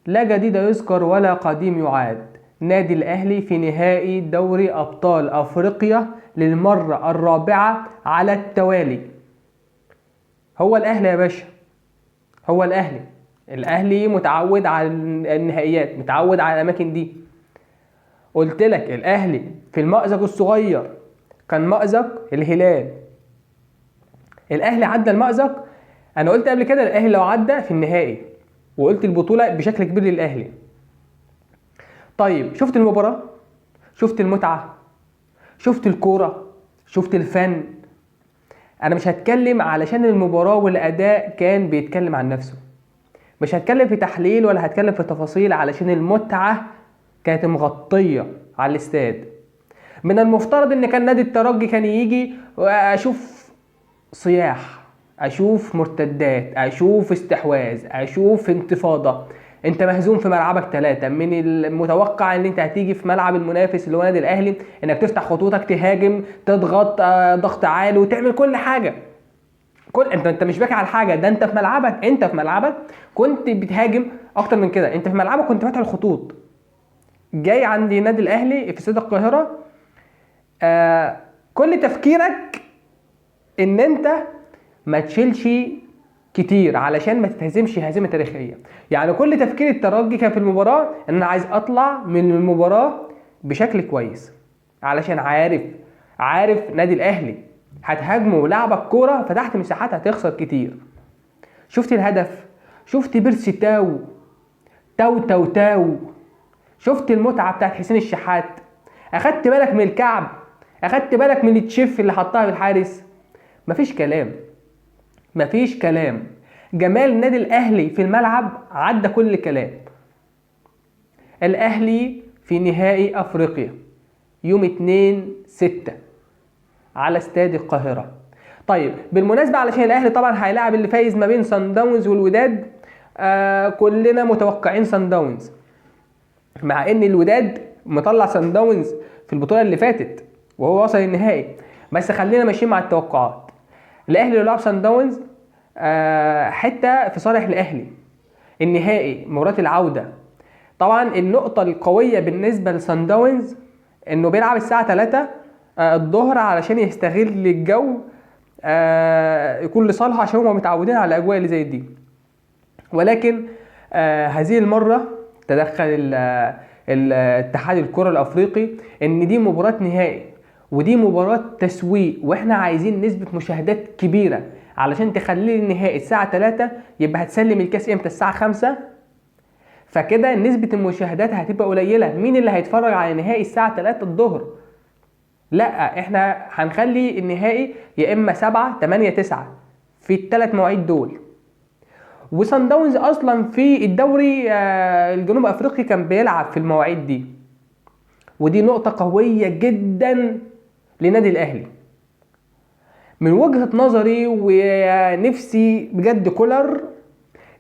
لا جديد يذكر ولا قديم يعاد. نادي الأهلي في نهائي دوري أبطال أفريقيا للمرة الرابعة على التوالي. هو الأهلي يا باشا، هو الأهلي. الأهلي متعود على النهائيات، متعود على الأماكن دي. قلت لك الأهلي في المأزق الصغير كان مأزق الهلال. الأهلي عدى المأزق. أنا قلت قبل كده الأهلي لو عدى في النهائي، وقلت البطولة بشكل كبير للأهلي. طيب شفت المباراة؟ شفت المتعة؟ شفت الكورة؟ شفت الفن؟ انا مش هتكلم علشان المباراة والاداء كان بيتكلم عن نفسه، مش هتكلم في تحليل ولا هتكلم في تفاصيل، علشان المتعة كانت مغطية على الاستاد. من المفترض ان كان نادي الترجي كان يجي واشوف صياح، اشوف مرتدات، اشوف استحواذ، اشوف انتفاضة. انت مهزوم في ملعبك 3، من المتوقع ان انت هتيجي في ملعب المنافس اللي هو نادي الاهلي انك تفتح خطوطك، تهاجم، تضغط ضغط عالي وتعمل كل حاجة. انت مش باكي على حاجة، ده انت في ملعبك، انت في ملعبك كنت بتهاجم. اكتر من كده انت في ملعبك كنت فاتح الخطوط. جاي عندي نادي الاهلي في استاد القاهرة، كل تفكيرك ان انت ما تشيلش كتير علشان ما تتهزمش هزيمه تاريخيه. يعني كل تفكير الترجي كان في المباراه ان انا عايز اطلع من المباراه بشكل كويس، علشان عارف نادي الاهلي هتهاجمه ولعبك كوره، فتحت مساحات هتخسر كتير. شفت الهدف؟ شفت بيرسي تاو، تاو تاو تاو. شفت المتعه بتاعت حسين الشحات؟ اخدت بالك من الكعب؟ اخدت بالك من التشيف اللي حطها بالحارس؟ مفيش كلام، مفيش كلام. جمال النادي الاهلي في الملعب عدى كل كلام. الاهلي في نهائي افريقيا يوم 2/6 على استاد القاهرة. طيب بالمناسبة، علشان الاهلي طبعا هيلاعب اللي فايز ما بين سان داونز والوداد، كلنا متوقعين سان داونز، مع ان الوداد مطلع سان داونز في البطولة اللي فاتت وهو وصل النهائي. بس خلينا ماشيين مع التوقعات. الاهلي لو لعب سان داونز حتة في صالح الاهلي. النهائي مباراة العودة، طبعا النقطة القوية بالنسبة لسان داونز انه بيلعب الساعة 3 الظهر علشان يستغل الجو يكون لصالحه، عشان هم متعودين على الاجواء اللي زي دي. ولكن هذه المرة تدخل الاتحاد الكرة الافريقي ان دي مباراة نهائي ودي مباراة تسويق، واحنا عايزين نسبة مشاهدات كبيرة علشان تخلي النهائي الساعة 3، يبقى هتسلم الكاس امتى؟ الساعة 5. فكده نسبة المشاهدات هتبقى قليلة. مين اللي هيتفرج على نهائي الساعة 3 الظهر؟ لا، احنا هنخلي النهائي يا اما 7 8 9 في الثلاث مواعيد دول. وصن داونز اصلا في الدوري الجنوب افريقي كان بيلعب في المواعيد دي، ودي نقطة قوية جدا لنادي الاهلي. من وجهة نظري ونفسي بجد كولر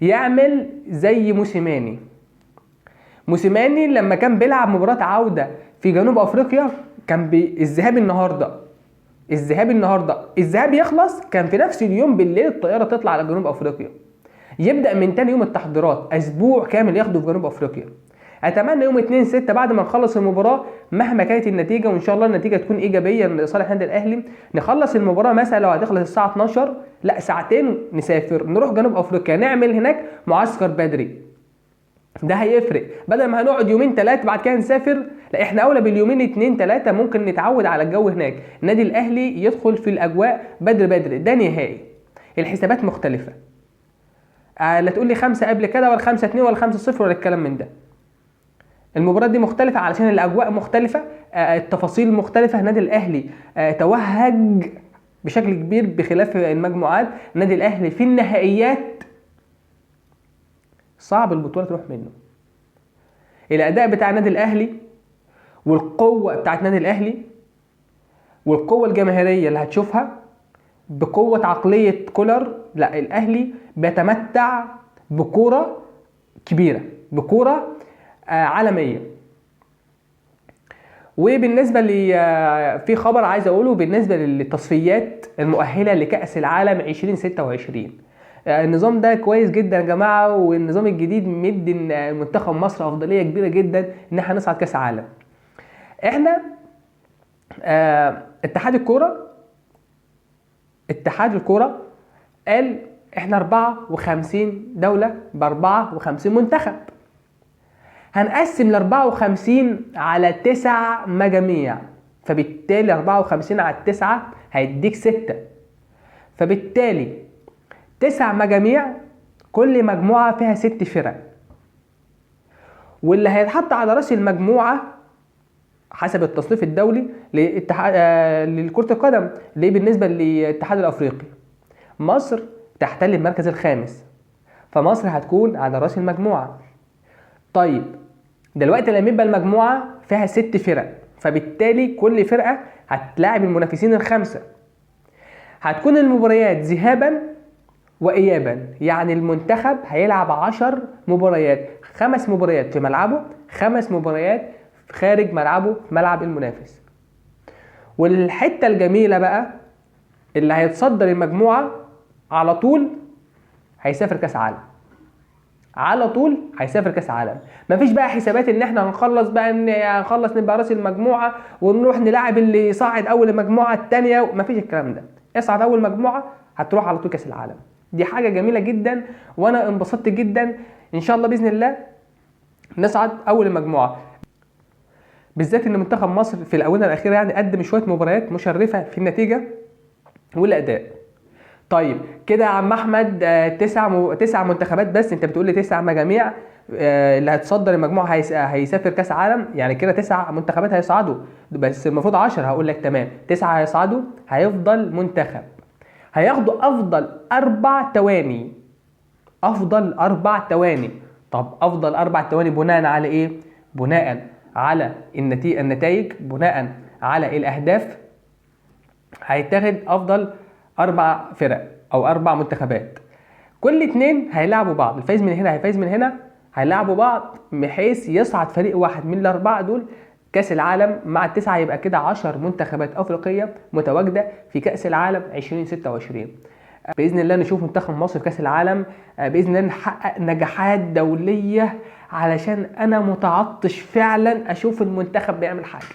يعمل زي موسيماني لما كان بيلعب مباراة عودة في جنوب افريقيا. كان الذهاب يخلص كان في نفس اليوم بالليل الطيارة تطلع على جنوب افريقيا، يبدأ من تاني يوم التحضيرات، اسبوع كامل ياخده في جنوب افريقيا. اتمنى يوم 2/6 بعد ما نخلص المباراة مهما كانت النتيجة، وان شاء الله النتيجة تكون ايجابية لصالح النادي الاهلي، نخلص المباراة مثلا لو هتخلص الساعة 12 لا ساعتين نسافر نروح جنوب افريقيا، نعمل هناك معسكر بدري. ده هيفرق، بدل ما هنقعد يومين 3 بعد كده نسافر، لا احنا اولى باليومين 2 3 ممكن نتعود على الجو هناك. النادي الاهلي يدخل في الاجواء بدري. ده نهائي، الحسابات مختلفة. لا تقول لي 5 قبل كده ولا 5-2 ولا 5-0 ولا الكلام من ده. المباراة دي مختلفة علشان الاجواء مختلفة، التفاصيل مختلفة. النادي الاهلي توهج بشكل كبير بخلاف المجموعات. النادي الاهلي في النهائيات صعب البطولة تروح منه. الاداء بتاع النادي الاهلي والقوه بتاعت النادي الاهلي والقوه الجماهيريه اللي هتشوفها بقوه عقليه كولر، لا الاهلي بيتمتع بكوره كبيره، بكوره عالميه. وبالنسبه لي في خبر عايز اقوله بالنسبه للتصفيات المؤهله لكاس العالم 2026. النظام ده كويس جدا يا جماعه، والنظام الجديد مدي منتخب مصر افضليه كبيره جدا ان احنا نصعد كاس عالم. احنا اتحاد الكوره قال احنا 54 دوله ب 54 منتخب، هنقسم ال 54 على 9 مجاميع، فبالتالي 54 على 9 هيديك 6، فبالتالي 9 مجاميع كل مجموعة فيها 6 فرق، واللي هيتحط على رأس المجموعة حسب التصنيف الدولي لكرة القدم اللي بالنسبة للاتحاد الأفريقي، مصر تحتل المركز الخامس، فمصر هتكون على رأس المجموعة. طيب دلوقتي لما يبقى المجموعة فيها 6 فرق، فبالتالي كل فرقة هتلاعب المنافسين الخمسة، هتكون المباريات ذهابا وإيابا، يعني المنتخب هيلعب 10 مباريات، 5 مباريات في ملعبه، 5 مباريات خارج ملعبه في ملعب المنافس. والحتة الجميلة بقى اللي هيتصدر المجموعة على طول هيسافر كاس عالم، على طول هيسافر كاس عالم. مفيش بقى حسابات ان احنا هنخلص نبقى راس المجموعه ونروح نلاعب اللي صاعد اول المجموعه الثانيه، مفيش الكلام ده، اصعد اول مجموعه هتروح على طول كاس العالم. دي حاجه جميله جدا وانا انبسطت جدا، ان شاء الله باذن الله نصعد اول المجموعه، بالذات ان منتخب مصر في الاونه الاخيره يعني قدم شويه مباريات مشرفه في النتيجه والاداء. طيب كده يا عم احمد 9 منتخبات بس، انت بتقول لي 9 مجاميع اللي هتصدر المجموعه هيسافر كاس عالم، يعني كده 9 منتخبات هيصعدوا، بس المفروض 10. هقول لك تمام، 9 هيصعدوا، هيفضل منتخب هياخدوا افضل 4 تواني، افضل 4 تواني. طب افضل 4 تواني بناء على ايه؟ بناء على النتائج، بناء على الاهداف، هيتاخد افضل 4 فرق او 4 منتخبات، كل 2 هيلعبوا بعض، الفايز من هنا هيفايز من هنا، هيلعبوا بعض بحيث يصعد فريق واحد من ال4 دول كاس العالم، مع ال9 يبقى كده 10 منتخبات افريقيه متواجده في كاس العالم 2026. باذن الله نشوف منتخب مصر في كاس العالم، باذن الله نحقق نجاحات دوليه، علشان انا متعطش فعلا اشوف المنتخب بيعمل حاجه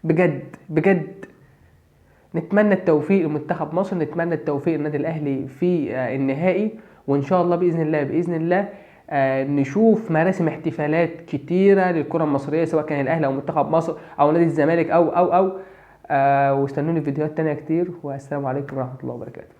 بجد بجد. نتمنى التوفيق لمنتخب مصر، نتمنى التوفيق للنادي الاهلي في النهائي، وان شاء الله باذن الله نشوف مراسم احتفالات كتيره للكره المصريه، سواء كان الاهلي او منتخب مصر او نادي الزمالك او واستنوني في فيديوهات تانية كتير، والسلام عليكم ورحمه الله وبركاته.